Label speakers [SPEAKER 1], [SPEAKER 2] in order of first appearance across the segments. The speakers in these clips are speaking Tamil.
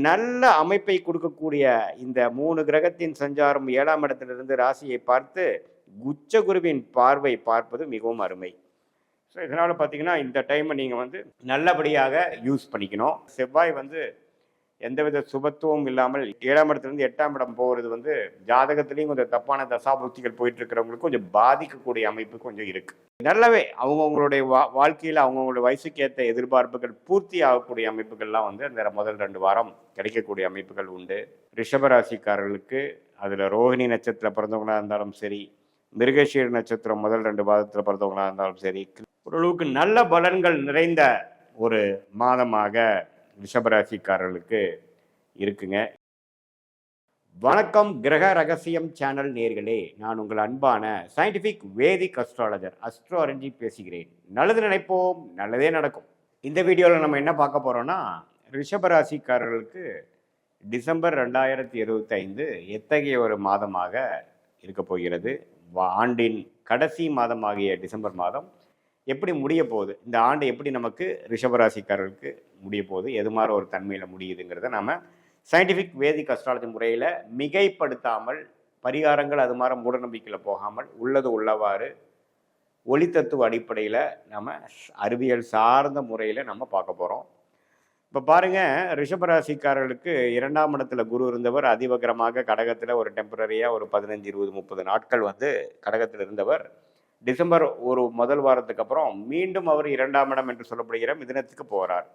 [SPEAKER 1] நல்ல அமைப்பை கொடுக்கக்கூடிய இந்த 3 கிரகத்தின் சஞ்சாரம் 7ஆம் இடத்திலிருந்து ராசியை பார்த்து உச்ச குருவின் பார்வை பார்ப்பது மிகவும் அருமை. ஸோ இதனால் பார்த்தீங்கன்னா இந்த டைமை நீங்கள் வந்து நல்லபடியாக யூஸ் பண்ணிக்கணும். செவ்வாய் வந்து எந்தவித சுபத்துவம் இல்லாமல் 7ஆம் இடத்துலேருந்து 8ஆம் இடம் போகிறது வந்து ஜாதகத்திலையும் கொஞ்சம் தப்பான தசாபுக்திகள் போயிட்டு இருக்கிறவங்களுக்கு கொஞ்சம் பாதிக்கக்கூடிய அமைப்பு கொஞ்சம் இருக்குது. நல்லாவே அவங்கவுங்களுடைய வாழ்க்கையில் அவங்கவுங்களுடைய வயசுக்கு ஏற்ற எதிர்பார்ப்புகள் பூர்த்தி ஆகக்கூடிய அமைப்புகள்லாம் வந்து அந்த முதல் 2 வாரம் கிடைக்கக்கூடிய அமைப்புகள் உண்டு. ரிஷபராசிக்காரர்களுக்கு அதில் ரோஹிணி நட்சத்திரம் பிறந்தவங்களாக இருந்தாலும் சரி, மிருகஷீர நட்சத்திரம் முதல் 2 பாதத்தில் பிறந்தவங்களாக இருந்தாலும் சரி, ஓரளவுக்கு நல்ல பலன்கள் நிறைந்த ஒரு மாதமாக ரிஷபராசிக்காரர்களுக்கு இருக்குங்க. வணக்கம் கிரக ரகசியம் சேனல் நேர்களே, நான் உங்கள் அன்பான சயின்டிஃபிக் வேதிக் அஸ்ட்ராலஜர் அஸ்ட்ரோ அரஞ்சி பேசுகிறேன். நல்லது நினைப்போம், நல்லதே நடக்கும். இந்த வீடியோவில் நம்ம என்ன பார்க்க போகிறோம்னா, ரிஷபராசிக்காரர்களுக்கு டிசம்பர் 2025 எத்தகைய ஒரு மாதமாக இருக்க போகிறது, ஆண்டின் கடைசி மாதமாகிய டிசம்பர் மாதம் எப்படி முடிய போகுது, இந்த ஆண்டு எப்படி நமக்கு ரிஷபராசிக்காரர்களுக்கு முடிய போகுது, எது மாதிரி ஒரு தன்மையில் முடியுதுங்கிறத நம்ம சயின்டிஃபிக் வேதிக் அஸ்ட்ராலஜி முறையில் மிகைப்படுத்தாமல், பரிகாரங்கள் அது மாதிரி மூடநம்பிக்கையில் போகாமல் உள்ளது உள்ளவாறு ஒளி தத்துவ அடிப்படையில் நம்ம அறிவியல் சார்ந்த முறையில் நம்ம பார்க்க போகிறோம். இப்போ பாருங்கள், ரிஷபராசிக்காரர்களுக்கு 2ஆம் இடத்துல குரு இருந்தவர் அதிவகரமாக கடகத்தில் ஒரு டெம்பரரியாக ஒரு 15, 20, 30 நாட்கள் வந்து கடகத்தில் இருந்தவர் டிசம்பர் ஒரு முதல் வாரத்துக்கு அப்புறம் மீண்டும் அவர் 2ஆம் இடம் என்று சொல்லப்படுகிற மிதுனத்துக்கு போகிறார்.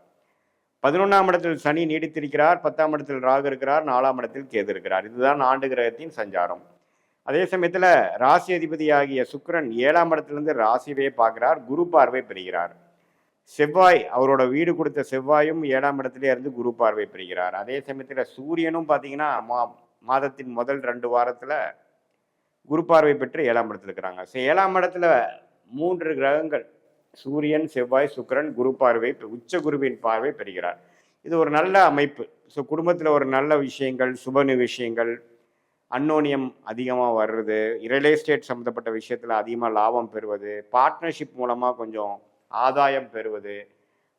[SPEAKER 1] 11ஆம் இடத்தில் சனி நீடித்திருக்கிறார், 10ஆம் இடத்தில் ராகு இருக்கிறார், 4ஆம் இடத்தில் கேது இருக்கிறார். இதுதான் ஆண்டு கிரகத்தின் சஞ்சாரம். அதே சமயத்தில் ராசி அதிபதியாகிய சுக்கிரன் 7ஆம் இடத்திலிருந்து ராசியவே பார்க்கிறார், குரு பார்வை பெறுகிறார். செவ்வாய் அவரோட வீடு கொடுத்த செவ்வாயும் 7ஆம் இடத்திலே இருந்து குரு பார்வை பெறுகிறார். அதே சமயத்தில் சூரியனும் பார்த்தீங்கன்னா மாதத்தின் முதல் 2 வாரத்தில் குரு பார்வை பெற்று 7ஆம் இடத்துல இருக்கிறாங்க. ஸோ 7ஆம் இடத்துல 3 கிரகங்கள் சூரியன், செவ்வாய், சுக்கிரன் குரு பார்வை, உச்ச குருவின் பார்வை பெறுகிறார். இது ஒரு நல்ல அமைப்பு. ஸோ குடும்பத்தில் ஒரு நல்ல விஷயங்கள், சுப விஷயங்கள், அன்னோனியம் அதிகமாக வர்றது, ரியல் எஸ்டேட் சம்மந்தப்பட்ட விஷயத்தில் அதிகமாக லாபம் பெறுவது, பார்ட்னர்ஷிப் மூலமாக கொஞ்சம் ஆதாயம் பெறுவது,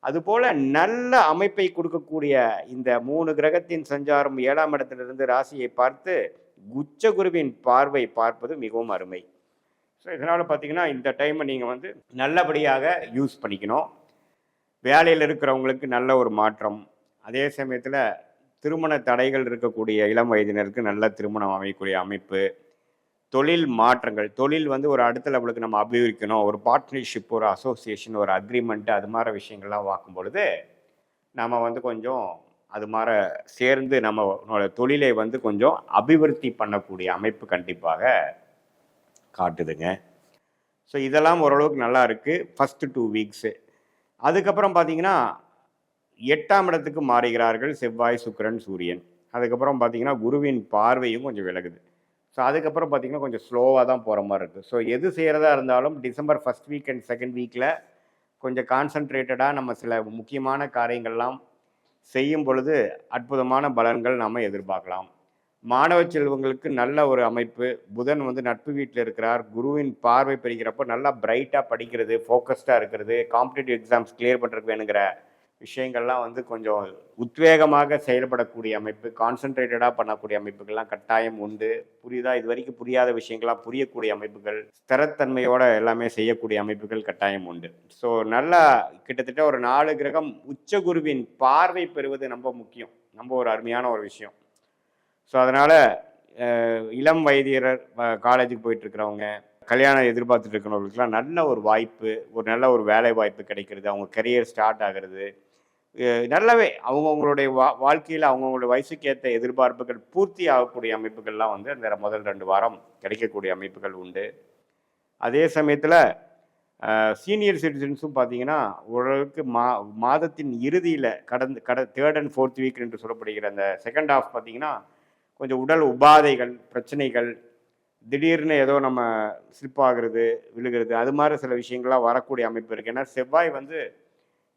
[SPEAKER 1] அதுபோல் நல்ல அமைப்பை கொடுக்கக்கூடிய இந்த 3 கிரகத்தின் சஞ்சாரம் 7ஆம் இடத்திலிருந்து ராசியை பார்த்து உச்ச குருவின் பார்வை பார்ப்பது மிகவும் அருமை. ஸோ இதனால் பார்த்தீங்கன்னா இந்த டைமை நீங்கள் வந்து நல்லபடியாக யூஸ் பண்ணிக்கணும். வேலையில் இருக்கிறவங்களுக்கு நல்ல ஒரு மாற்றம், அதே சமயத்தில் திருமண தடைகள் இருக்கக்கூடிய இளம் வயதினருக்கு நல்ல திருமணம் அமைக்கக்கூடிய அமைப்பு, தொழில் மாற்றங்கள், தொழில் வந்து ஒரு அடுத்த லெவலுக்கு நம்ம அபிவிரிக்கணும், ஒரு பார்ட்னர்ஷிப், ஒரு அசோசியேஷன், ஒரு அக்ரிமெண்ட்டு, அது மாதிரி விஷயங்கள்லாம் பார்க்கும் பொழுது நம்ம வந்து கொஞ்சம் அது மாதிரி சேர்ந்து நம்மளோட தொழிலை வந்து கொஞ்சம் அபிவிருத்தி பண்ணக்கூடிய அமைப்பு கண்டிப்பாக காட்டுதுங்க. ஸோ இதெல்லாம் ஓரளவுக்கு நல்லா இருக்குது ஃபஸ்ட்டு 2 வீக்ஸு. அதுக்கப்புறம் பார்த்தீங்கன்னா 8ஆம் இடத்துக்கு மாறுகிறார்கள் செவ்வாய், சுக்கிரன், சூரியன். அதுக்கப்புறம் பார்த்தீங்கன்னா குருவின் பார்வையும் கொஞ்சம் விலகுது. ஸோ அதுக்கப்புறம் பார்த்தீங்கன்னா கொஞ்சம் ஸ்லோவாக தான் போகிற மாதிரி இருக்குது. ஸோ எது செய்கிறதா இருந்தாலும் December 1st week and 2nd வீக்கில் கொஞ்சம் கான்சன்ட்ரேட்டடாக நம்ம சில முக்கியமான காரியங்கள்லாம் செய்யும் பொழுது அற்புதமான பலன்கள் நாம் எதிர்பார்க்கலாம். மாணவ செல்வங்களுக்கு நல்ல ஒரு அமைப்பு. புதன் வந்து நட்பு வீட்டில் இருக்கிறார், குருவின் பார்வை பெறுகிறப்போ நல்லா பிரைட்டாக படிக்கிறது, ஃபோக்கஸ்டாக இருக்கிறது, காம்படிட்டிவ் எக்ஸாம்ஸ் கிளியர் பண்ணுறதுக்கு வேணுங்கிற விஷயங்கள்லாம் வந்து கொஞ்சம் உத்வேகமாக செயல்படக்கூடிய அமைப்பு, கான்சன்ட்ரேட்டடாக பண்ணக்கூடிய அமைப்புகள்லாம் கட்டாயம் உண்டு. புரியுதா? இது வரைக்கும் புரியாத விஷயங்கள்லாம் புரியக்கூடிய அமைப்புகள், ஸ்திரத்தன்மையோடு எல்லாமே செய்யக்கூடிய அமைப்புகள் கட்டாயம் உண்டு. ஸோ நல்லா கிட்டத்தட்ட ஒரு 4 கிரகம் உச்ச குருவின் பார்வை பெறுவது ரொம்ப முக்கியம், ரொம்ப ஒரு அருமையான ஒரு விஷயம். ஸோ அதனால் இளம் வயதியர், காலேஜுக்கு போயிட்டுருக்கிறவங்க, கல்யாணம் எதிர்பார்த்துட்டு இருக்கிறவங்களுக்குலாம் நல்ல ஒரு வாய்ப்பு, ஒரு நல்ல ஒரு வேலை வாய்ப்பு கிடைக்கிறது, அவங்க கரியர் ஸ்டார்ட் ஆகிறது, நல்லாவே அவங்கவுங்களுடைய வாழ்க்கையில் அவங்கவுங்களுடைய வயசுக்கு ஏற்ற எதிர்பார்ப்புகள் பூர்த்தி ஆகக்கூடிய அமைப்புகள்லாம் வந்து அந்த முதல் 2 வாரம் கிடைக்கக்கூடிய அமைப்புகள் உண்டு. அதே சமயத்தில் சீனியர் சிட்டிசன்ஸும் பார்த்தீங்கன்னா ஓரளவுக்கு மாதத்தின் இறுதியில் 3rd and 4th வீக் என்று சொல்லப்படுகிற அந்த செகண்ட் ஹாஃப் பார்த்தீங்கன்னா கொஞ்சம் உடல் உபாதைகள், பிரச்சனைகள், திடீர்னு ஏதோ நம்ம ஸ்லிப் ஆகுறது, விழுகிறது, அது மாதிரி சில விஷயங்கள்லாம் வரக்கூடிய அமைப்பு இருக்குது. ஏன்னா செவ்வாய் வந்து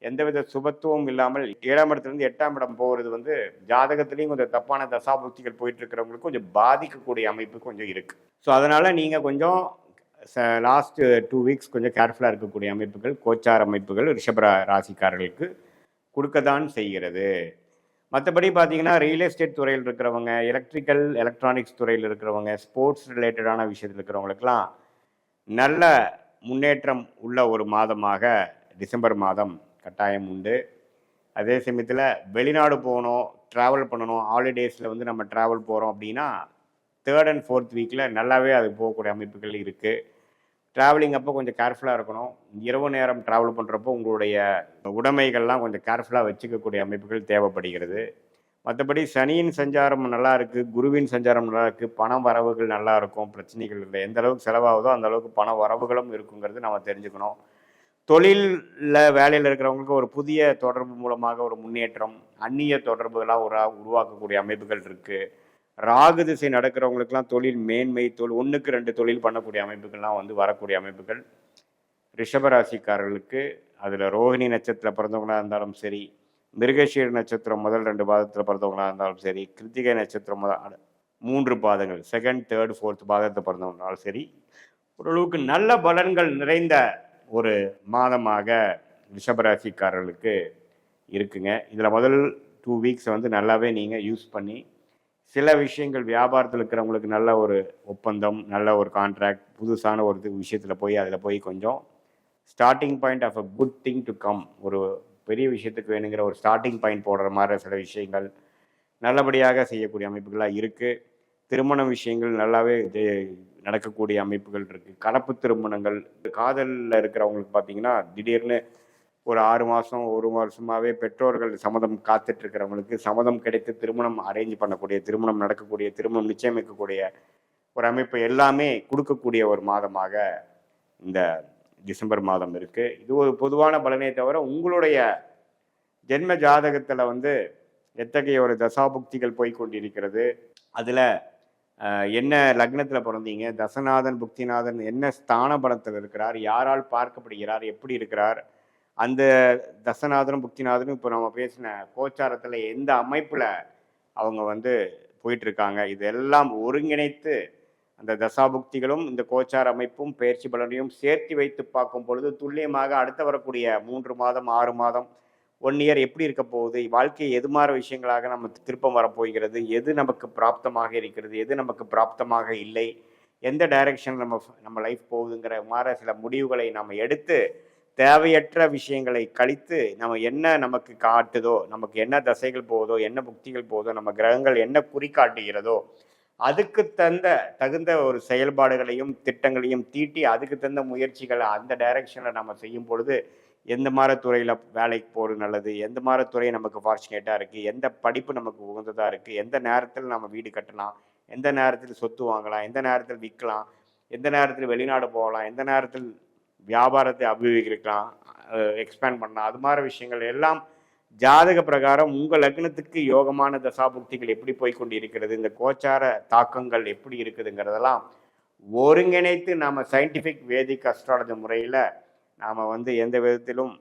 [SPEAKER 1] எந்தவித சுபத்துவம் இல்லாமல் 7ஆம் இடத்துலேருந்து 8ஆம் இடம் போகிறது வந்து ஜாதகத்துலேயும் கொஞ்சம் தப்பான தசாபுக்திகள் போயிட்டு இருக்கிறவங்களுக்கு கொஞ்சம் பாதிக்கக்கூடிய அமைப்பு கொஞ்சம் இருக்குது. ஸோ அதனால் நீங்கள் கொஞ்சம் லாஸ்ட் 2 வீக்ஸ் கொஞ்சம் கேர்ஃபுல்லாக இருக்கக்கூடிய அமைப்புகள், கோச்சார் அமைப்புகள் ரிஷப ராசிக்காரர்களுக்கு கொடுக்கத்தான் செய்கிறது. மற்றபடி பார்த்தீங்கன்னா ரியல் எஸ்டேட் துறையில் இருக்கிறவங்க, எலக்ட்ரிக்கல் எலக்ட்ரானிக்ஸ் துறையில் இருக்கிறவங்க, ஸ்போர்ட்ஸ் ரிலேட்டடான விஷயத்தில் இருக்கிறவங்களுக்கெல்லாம் நல்ல முன்னேற்றம் உள்ள ஒரு மாதமாக டிசம்பர் மாதம் கட்டாயம் உண்டு. அதே சமயத்தில் வெளிநாடு போகணும், ட்ராவல் பண்ணணும், ஹாலிடேஸில் வந்து நம்ம ட்ராவல் போகிறோம் அப்படின்னா 3rd and 4th வீக்கில் நல்லாவே அது போகக்கூடிய அமைப்புகள் இருக்குது. ட்ராவலிங் அப்போ கொஞ்சம் கேர்ஃபுல்லாக இருக்கணும். இரவு நேரம் ட்ராவல் பண்ணுறப்போ உங்களுடைய உடைமைகள்லாம் கொஞ்சம் கேர்ஃபுல்லாக வச்சுக்கக்கூடிய அமைப்புகள் தேவைப்படுகிறது. மற்றபடி சனியின் சஞ்சாரம் நல்லா இருக்குது, குருவின் சஞ்சாரம் நல்லா இருக்குது, பண வரவுகள் நல்லா இருக்கும், பிரச்சனைகள் இல்லை. எந்த அளவுக்கு செலவாகுதோ அந்த அளவுக்கு பண வரவுகளும் இருக்குங்கிறது நம்ம தெரிஞ்சுக்கணும். தொழிலில் வேலையில் இருக்கிறவங்களுக்கு ஒரு புதிய தொடர்பு மூலமாக ஒரு முன்னேற்றம், அந்நிய தொடர்புகளாக உருவாக்கக்கூடிய அமைப்புகள் இருக்குது. ராகு திசை நடக்கிறவங்களுக்கெல்லாம் தொழில் மேன்மை, 1க்கு 2 தொழில் பண்ணக்கூடிய அமைப்புகள்லாம் வந்து வரக்கூடிய அமைப்புகள் ரிஷபராசிக்காரர்களுக்கு. அதில் ரோஹிணி நட்சத்திரத்தில் பிறந்தவங்களாக இருந்தாலும் சரி, மிருகஷீர நட்சத்திரம் முதல் 2 பாதத்தில் பிறந்தவங்களாக இருந்தாலும் சரி, கிருத்திகை நட்சத்திரம் 3 பாதங்கள் 2nd, 3rd, 4th பாதத்தில் பிறந்தவங்களாலும் சரி, ஓரளவுக்கு நல்ல பலன்கள் நிறைந்த ஒரு மாதமாக ரிஷபராசிக்காரர்களுக்கு இருக்குங்க. இதில் முதல் 2 வீக்ஸை வந்து நல்லாவே நீங்கள் யூஸ் பண்ணி சில விஷயங்கள் வியாபாரத்தில் இருக்கிறவங்களுக்கு நல்ல ஒரு ஒப்பந்தம், நல்ல ஒரு கான்ட்ராக்ட், புதுசான ஒரு விஷயத்தில் போய் அதில் போய் கொஞ்சம் starting point of a good thing to come, ஒரு பெரிய விஷயத்துக்கு வேணுங்கிற ஒரு ஸ்டார்டிங் பாயிண்ட் போடுற மாதிரி சில விஷயங்கள் நல்லபடியாக செய்யக்கூடிய அமைப்புகளாக இருக்குது. திருமண விஷயங்கள் நல்லாவே நடக்கக்கூடிய அமைப்புகள் இருக்குது. கலப்பு திருமணங்கள், காதலில் இருக்கிறவங்களுக்கு பார்த்தீங்கன்னா திடீர்னு ஒரு 6 மாதம் 1 வருஷமாகவே பெற்றோர்கள் சம்மதம் காத்துட்ருக்கிறவங்களுக்கு சம்மதம் கிடைத்து திருமணம் அரேஞ்ச் பண்ணக்கூடிய, திருமணம் நடக்கக்கூடிய, திருமணம் நிச்சயமிக்கக்கூடிய ஒரு அமைப்பு எல்லாமே கொடுக்கக்கூடிய ஒரு மாதமாக இந்த டிசம்பர் மாதம் இருக்குது. இது ஒரு பொதுவான பலனே தவிர உங்களுடைய ஜென்ம ஜாதகத்தில் வந்து எத்தகைய ஒரு தசாபுக்திகள் போய்கொண்டிருக்கிறது, அதில் என்ன லக்னத்தில் பிறந்தீங்க, தசநாதன் புக்திநாதன் என்ன ஸ்தான பலத்தில் இருக்கிறார், யாரால் பார்க்கப்படுகிறார், எப்படி இருக்கிறார், அந்த தசநாதனும் புக்திநாதனும் இப்போ நம்ம பேசின கோச்சாரத்தில் எந்த அமைப்பில் அவங்க வந்து போயிட்டுருக்காங்க, இதெல்லாம் ஒருங்கிணைத்து அந்த தசாபுக்திகளும் இந்த கோச்சார அமைப்பும் பயிற்சி பலனையும் சேர்த்து வைத்து பார்க்கும் பொழுது துல்லியமாக அடுத்து வரக்கூடிய 3 மாதம் 6 மாதம் 1 இயர் எப்படி இருக்க போகுது, வாழ்க்கை எது மாதிரி விஷயங்களாக நம்ம திருப்பம் வரப்போகிறது, எது நமக்கு பிராப்தமாக இருக்கிறது, எது நமக்கு பிராப்தமாக இல்லை, எந்த டைரக்ஷன் நம்ம லைஃப் போகுதுங்கிற மாதிரி சில முடிவுகளை நம்ம எடுத்து தேவையற்ற விஷயங்களை கழித்து நம்ம என்ன நமக்கு காட்டுதோ, நமக்கு என்ன தசைகள் போகுதோ, என்ன புக்திகள் போகுதோ, நம்ம கிரகங்கள் என்ன குறிக்காட்டுகிறதோ அதுக்கு தகுந்த ஒரு செயல்பாடுகளையும் திட்டங்களையும் தீட்டி அதுக்கு தகுந்த முயற்சிகளை அந்த டைரக்ஷனில் நம்ம செய்யும் பொழுது எந்த மாதிரி துறையில் வேலைக்கு போகிறது நல்லது, எந்த மாதிரி துறை நமக்கு ஃபார்ச்சுனேட்டாக இருக்குது, எந்த படிப்பு நமக்கு உகந்ததாக இருக்குது, எந்த நேரத்தில் நம்ம வீடு கட்டலாம், எந்த நேரத்தில் சொத்து வாங்கலாம், எந்த நேரத்தில் விற்கலாம், எந்த நேரத்தில் வெளிநாடு போகலாம், எந்த நேரத்தில் வியாபாரத்தை அபிவிகரிக்கலாம், எக்ஸ்பேண்ட் பண்ணலாம், அது மாதிரி விஷயங்கள் எல்லாம் ஜாதக பிரகாரம் உங்கள் லக்னத்துக்கு யோகமான தசாபுக்திகள் எப்படி போய்கொண்டு இருக்கிறது, இந்த கோச்சார தாக்கங்கள் எப்படி இருக்குதுங்கிறதெல்லாம் ஒருங்கிணைத்து நாம் சயின்டிஃபிக் வேதிக் அஸ்ட்ராலஜி முறையில் நாம் வந்து எந்த விதத்திலும்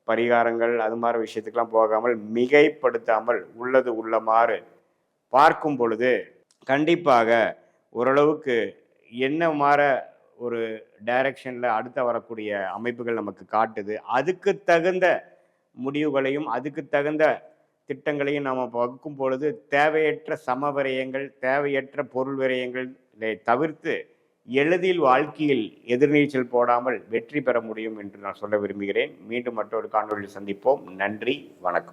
[SPEAKER 1] பரிகாரங்கள் அது மாதிரி விஷயத்துக்கெல்லாம் போகாமல் மிகைப்படுத்தாமல் உள்ளது உள்ளமாறு பார்க்கும் பொழுது கண்டிப்பாக ஓரளவுக்கு என்ன மாற ஒரு டைரக்ஷனில் அடுத்த வரக்கூடிய அமைப்புகள் நமக்கு காட்டுது. அதுக்கு தகுந்த முடிவுகளையும் அதுக்கு தகுந்த திட்டங்களையும் நாம் வகுக்கும் பொழுது தேவையற்ற சமவிரயங்கள், தேவையற்ற பொருள் விரயங்களை தவிர்த்து எளிதில் வாழ்க்கையில் எதிர்நீச்சல் போடாமல் வெற்றி பெற முடியும் என்று நான் சொல்ல விரும்புகிறேன். மீண்டும் மற்றொரு காணொலியில் சந்திப்போம். நன்றி, வணக்கம்.